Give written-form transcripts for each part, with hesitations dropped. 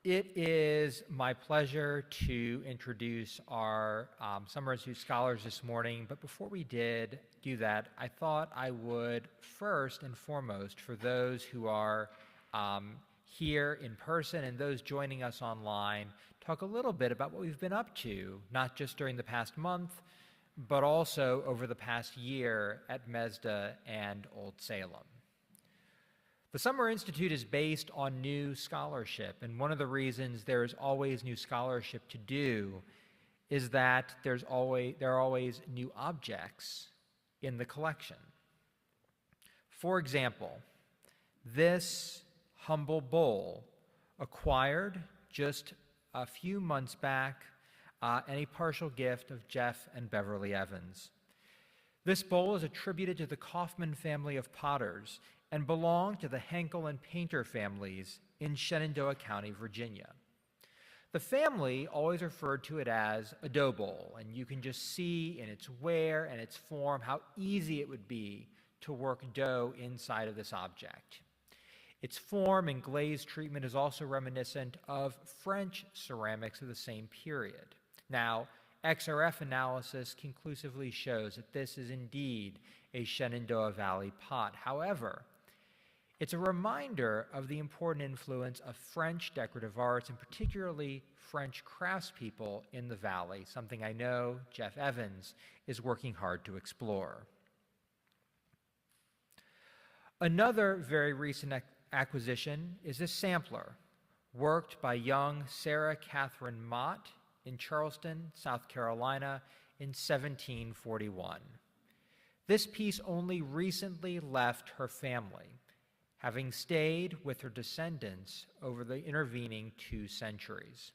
It is my pleasure to introduce our Summer Institute scholars this morning, but before we do that, I thought I would first and foremost, for those who are here in person and those joining us online, talk a little bit about what we've been up to, not just during the past month, but also over the past year at MESDA and Old Salem. The Summer Institute is based on new scholarship, and one of the reasons there is always new scholarship to do is that there are always new objects in the collection. For example, this humble bowl, acquired just a few months back, and a partial gift of Jeff and Beverly Evans. This bowl is attributed to the Kaufman family of potters and belonged to the Henkel and Painter families in Shenandoah County, Virginia. The family always referred to it as a dough bowl, and you can just see in its wear and its form how easy it would be to work dough inside of this object. Its form and glaze treatment is also reminiscent of French ceramics of the same period. Now, XRF analysis conclusively shows that this is indeed a Shenandoah Valley pot. However, it's a reminder of the important influence of French decorative arts, and particularly French craftspeople in the Valley, something I know Jeff Evans is working hard to explore. Another very recent acquisition is this sampler, worked by young Sarah Catherine Mott in Charleston, South Carolina in 1741. This piece only recently left her family, having stayed with her descendants over the intervening 2 centuries.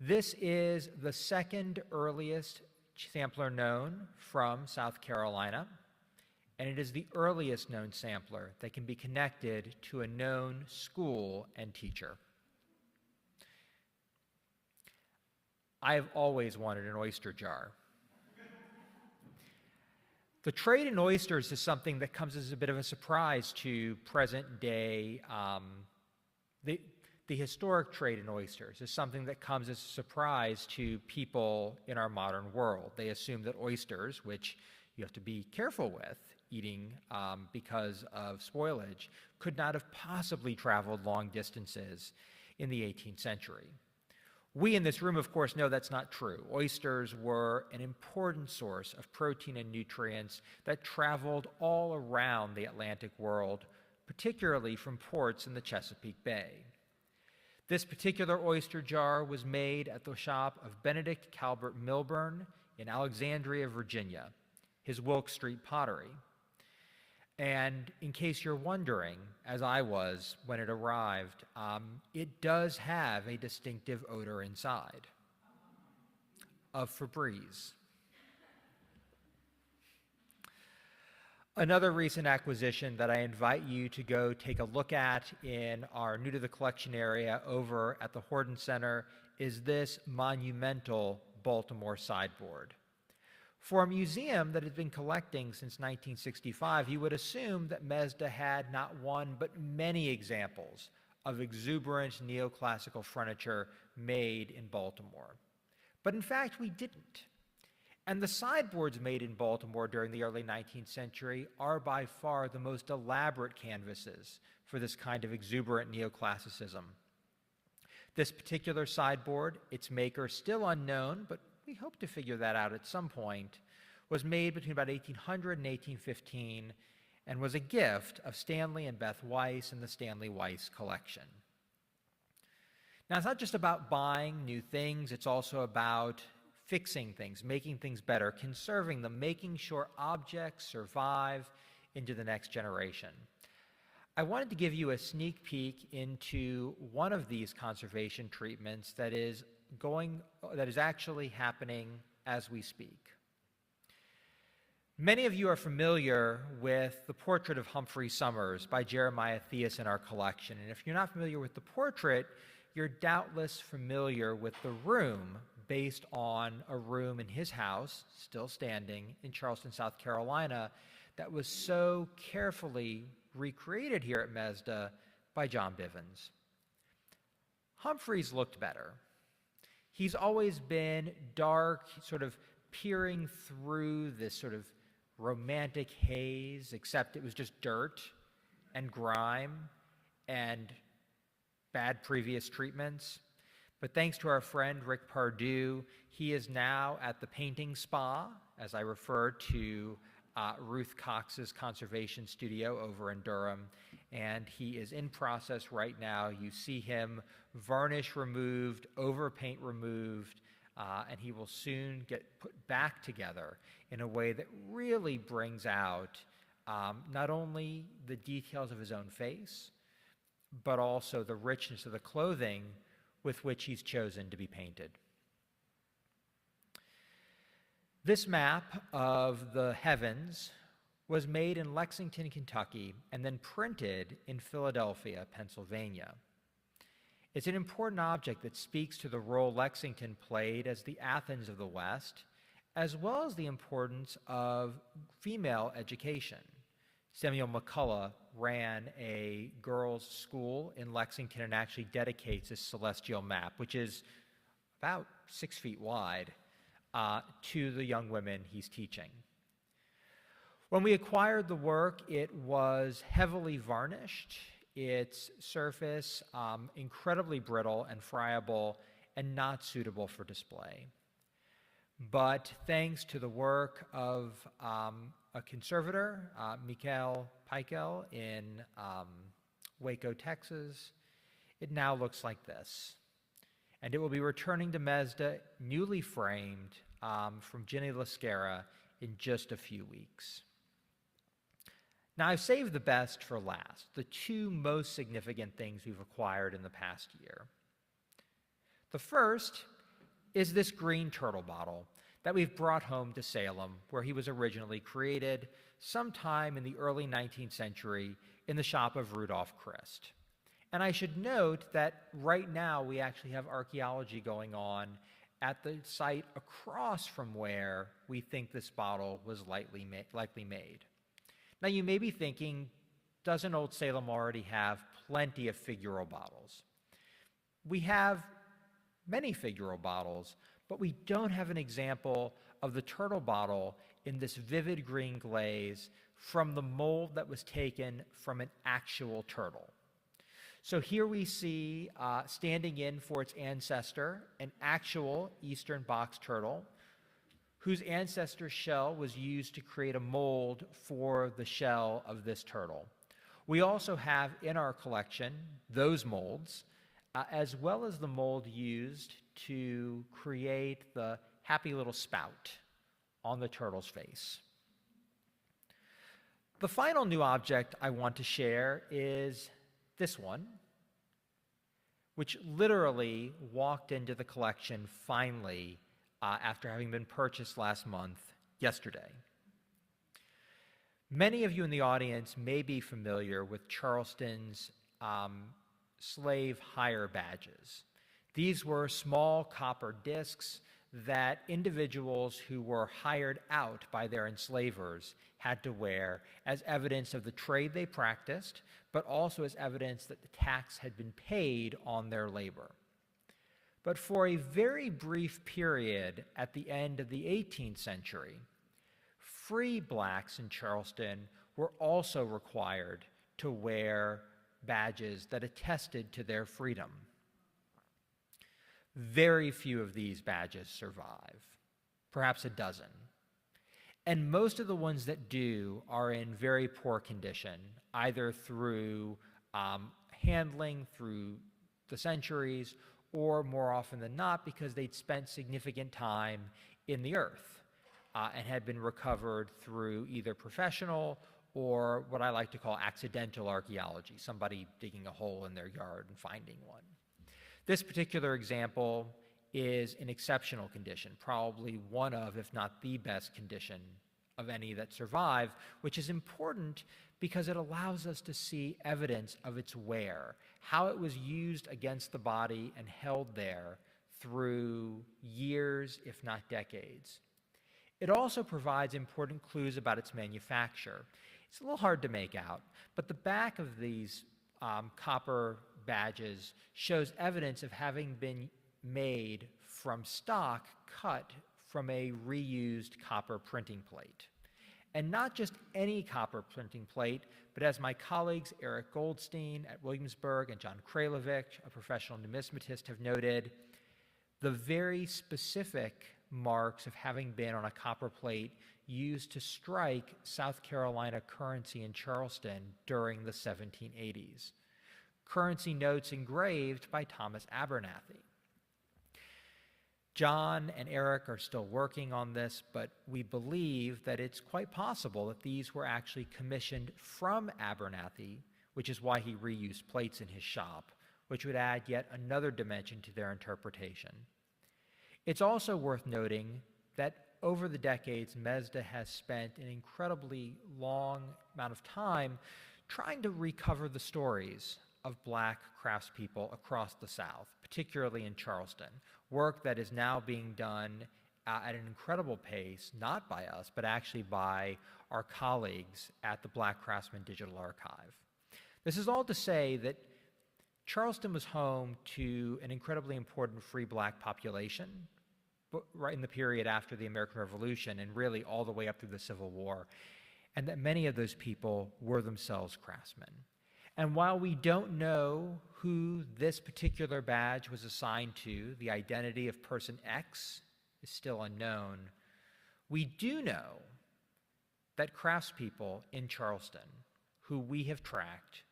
This is the second earliest sampler known from South Carolina, and it is the earliest known sampler that can be connected to a known school and teacher. I have always wanted an oyster jar. The trade in oysters is something that comes as a bit of a surprise to present day. The historic trade in oysters is something that comes as a surprise to people in our modern world. They assume that oysters, which you have to be careful with eating because of spoilage, could not have possibly traveled long distances in the 18th century. We in this room, of course, know that's not true. Oysters were an important source of protein and nutrients that traveled all around the Atlantic world, particularly from ports in the Chesapeake Bay. This particular oyster jar was made at the shop of Benedict Calvert Milburn in Alexandria, Virginia, his Wilk Street Pottery. And in case you're wondering, as I was when it arrived, it does have a distinctive odor inside of Febreze. Another recent acquisition that I invite you to go take a look at in our new to the collection area over at the Horden Center is this monumental Baltimore sideboard. For a museum that has been collecting since 1965, you would assume that MESDA had not one but many examples of exuberant neoclassical furniture made in Baltimore. But in fact, we didn't. And the sideboards made in Baltimore during the early 19th century are by far the most elaborate canvases for this kind of exuberant neoclassicism. This particular sideboard, its maker still unknown, but we hope to figure that out at some point, was made between about 1800 and 1815 and was a gift of Stanley and Beth Weiss and the Stanley Weiss collection. Now, it's not just about buying new things, it's also about fixing things, making things better, conserving them, making sure objects survive into the next generation. I wanted to give you a sneak peek into one of these conservation treatments that is actually happening as we speak. Many of you are familiar with the portrait of Humphrey Summers by Jeremiah Theus in our collection, and if you're not familiar with the portrait, you're doubtless familiar with the room based on a room in his house, still standing in Charleston, South Carolina, that was so carefully recreated here at MESDA by John Bivens. Humphreys looked better. He's always been dark, sort of peering through this sort of romantic haze, except it was just dirt and grime and bad previous treatments. But thanks to our friend Rick Pardue, he is now at the painting spa, as I refer to Ruth Cox's conservation studio over in Durham, and he is in process right now. You see him varnish removed, overpaint removed, and he will soon get put back together in a way that really brings out not only the details of his own face, but also the richness of the clothing with which he's chosen to be painted. This map of the heavens was made in Lexington, Kentucky, and then printed in Philadelphia, Pennsylvania. It's an important object that speaks to the role Lexington played as the Athens of the West, as well as the importance of female education. Samuel McCullough ran a girls' school in Lexington and actually dedicates this celestial map, which is about 6 feet wide, to the young women he's teaching. When we acquired the work, it was heavily varnished, its surface incredibly brittle and friable and not suitable for display. But thanks to the work of a conservator, Mikhail Peikel in Waco, Texas, it now looks like this. And it will be returning to Mazda newly framed from Ginny Lascara in just a few weeks. Now, I've saved the best for last, the two most significant things we've acquired in the past year. The first is this green turtle bottle that we've brought home to Salem, where he was originally created sometime in the early 19th century in the shop of Rudolf Christ. And I should note that right now we actually have archaeology going on at the site across from where we think this bottle was likely made. Now you may be thinking, doesn't Old Salem already have plenty of figural bottles? We have many figural bottles, but we don't have an example of the turtle bottle in this vivid green glaze from the mold that was taken from an actual turtle. So here we see, standing in for its ancestor, an actual eastern box turtle, whose ancestor shell was used to create a mold for the shell of this turtle. We also have in our collection those molds, as well as the mold used to create the happy little spout on the turtle's face. The final new object I want to share is this one, which literally walked into the collection finally after having been purchased last month, yesterday. Many of you in the audience may be familiar with Charleston's slave hire badges. These were small copper discs that individuals who were hired out by their enslavers had to wear as evidence of the trade they practiced, but also as evidence that the tax had been paid on their labor. But for a very brief period at the end of the 18th century, free blacks in Charleston were also required to wear badges that attested to their freedom. Very few of these badges survive, perhaps a dozen. And most of the ones that do are in very poor condition, either through handling through the centuries, or more often than not, because they'd spent significant time in the earth and had been recovered through either professional or what I like to call accidental archaeology, somebody digging a hole in their yard and finding one. This particular example is in exceptional condition, probably one of, if not the best condition of any that survive, which is important because it allows us to see evidence of its wear, how it was used against the body and held there through years, if not decades. It also provides important clues about its manufacture. It's a little hard to make out, but the back of these copper badges shows evidence of having been made from stock cut from a reused copper printing plate. And not just any copper printing plate, but as my colleagues Eric Goldstein at Williamsburg and John Kralovic, a professional numismatist, have noted, the very specific marks of having been on a copper plate used to strike South Carolina currency in Charleston during the 1780s. Currency notes engraved by Thomas Abernathy. John and Eric are still working on this, but we believe that it's quite possible that these were actually commissioned from Abernathy, which is why he reused plates in his shop, which would add yet another dimension to their interpretation. It's also worth noting that over the decades, Mesda has spent an incredibly long amount of time trying to recover the stories of Black craftspeople across the South, particularly in Charleston, work that is now being done at an incredible pace, not by us, but actually by our colleagues at the Black Craftsman Digital Archive. This is all to say that Charleston was home to an incredibly important free Black population, right in the period after the American Revolution and really all the way up through the Civil War, and that many of those people were themselves craftsmen. And while we don't know who this particular badge was assigned to, the identity of person X is still unknown, we do know that craftspeople in Charleston, who we have tracked,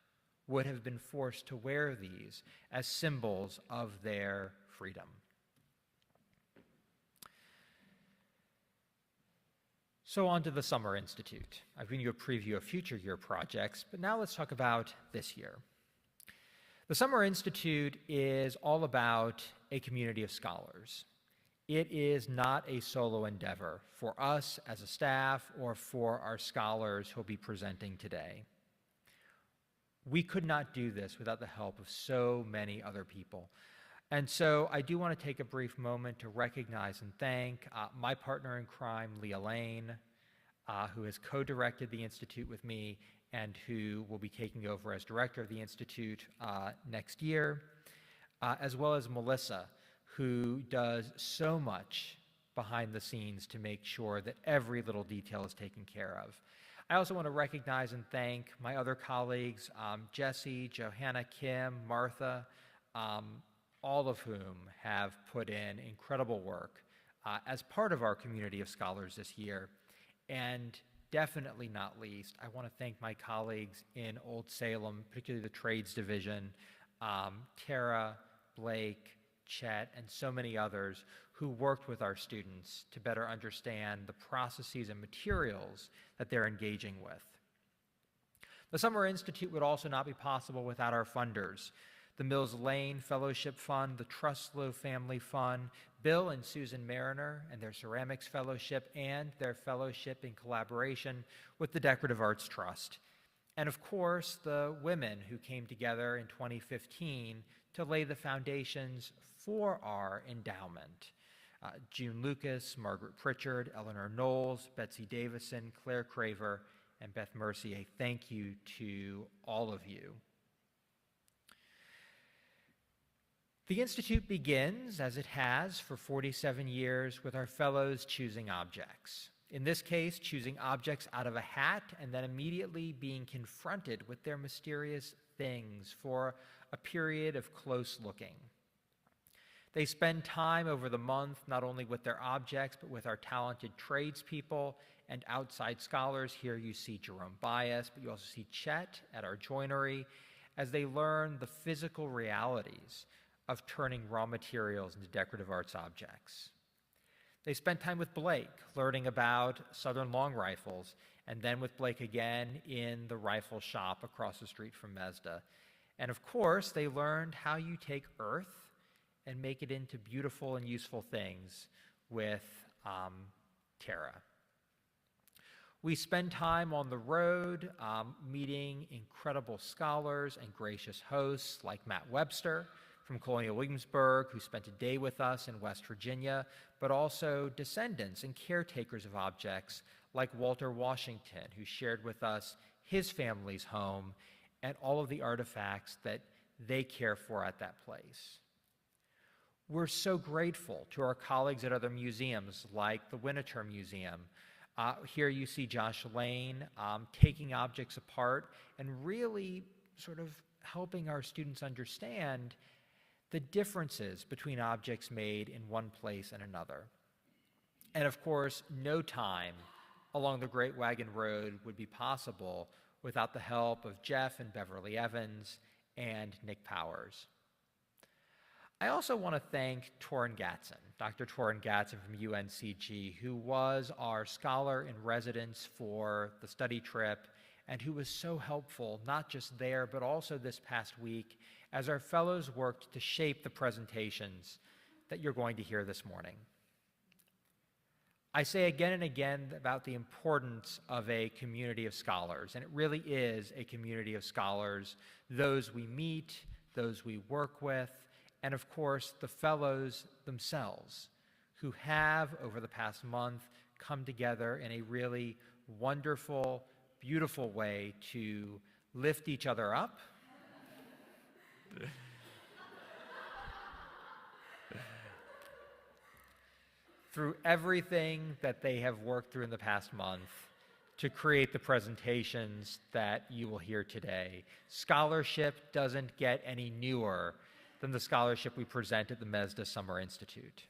would have been forced to wear these as symbols of their freedom. So on to the Summer Institute. I've given you a preview of future year projects, but now let's talk about this year. The Summer Institute is all about a community of scholars. It is not a solo endeavor for us as a staff or for our scholars who will be presenting today. We could not do this without the help of so many other people. And so I do want to take a brief moment to recognize and thank my partner in crime, Leah Lane, who has co-directed the Institute with me and who will be taking over as director of the Institute next year, as well as Melissa, who does so much behind the scenes to make sure that every little detail is taken care of. I also want to recognize and thank my other colleagues, Jesse, Johanna, Kim, Martha, all of whom have put in incredible work as part of our community of scholars this year. And definitely not least, I want to thank my colleagues in Old Salem, particularly the trades division, Tara, Blake, Chet, and so many others who worked with our students to better understand the processes and materials that they're engaging with. The Summer Institute would also not be possible without our funders. The Mills Lane Fellowship Fund, the Truslow Family Fund, Bill and Susan Mariner and their Ceramics Fellowship, and their fellowship in collaboration with the Decorative Arts Trust. And of course, the women who came together in 2015 to lay the foundations for our endowment. June Lucas, Margaret Pritchard, Eleanor Knowles, Betsy Davison, Claire Craver, and Beth Mercier. Thank you to all of you. The Institute begins, as it has for 47 years, with our fellows choosing objects. In this case, choosing objects out of a hat and then immediately being confronted with their mysterious things for a period of close looking. They spend time over the month not only with their objects, but with our talented tradespeople and outside scholars. Here you see Jerome Bias, but you also see Chet at our joinery, as they learn the physical realities of turning raw materials into decorative arts objects. They spent time with Blake, learning about Southern long rifles, and then with Blake again in the rifle shop across the street from Mesda. And of course, they learned how you take earth and make it into beautiful and useful things with Tara. We spend time on the road meeting incredible scholars and gracious hosts like Matt Webster from Colonial Williamsburg, who spent a day with us in West Virginia, but also descendants and caretakers of objects like Walter Washington, who shared with us his family's home and all of the artifacts that they care for at that place. We're so grateful to our colleagues at other museums like the Winterthur Museum. Here you see Josh Lane taking objects apart and really sort of helping our students understand the differences between objects made in one place and another. And of course, no time along the Great Wagon Road would be possible without the help of Jeff and Beverly Evans and Nick Powers. I also want to thank Torrin Gatson, Dr. Torrin Gatson from UNCG, who was our scholar in residence for the study trip and who was so helpful, not just there, but also this past week as our fellows worked to shape the presentations that you're going to hear this morning. I say again and again about the importance of a community of scholars, and it really is a community of scholars, those we meet, those we work with, and of course, the fellows themselves, who have, over the past month, come together in a really wonderful, beautiful way to lift each other up, through everything that they have worked through in the past month to create the presentations that you will hear today. Scholarship doesn't get any newer than the scholarship we present at the Mesda Summer Institute.